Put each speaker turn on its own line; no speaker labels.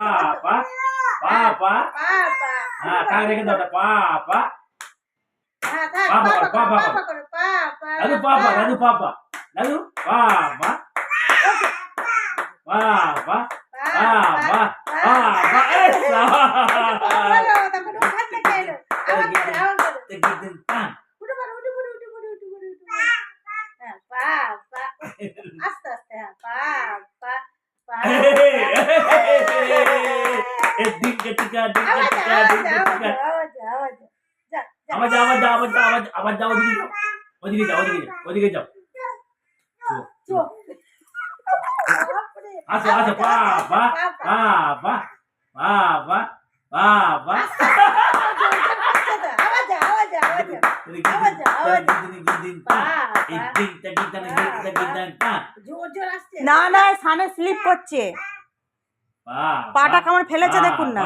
পাপা পাপা হ্যাঁ কাক রেখে দাও পাপা পাপা পাপা দাদু পাপা দাদু পাপা দাদু পাপা পাপা পাপা পাপা আবার যাও ওদিকে যাও আচ্ছা আচ্ছা বাবা বাবা বাবা বাবা
না না সানে স্লিপ করছে, পাটা কেমন ফেলেছে দেখুন না।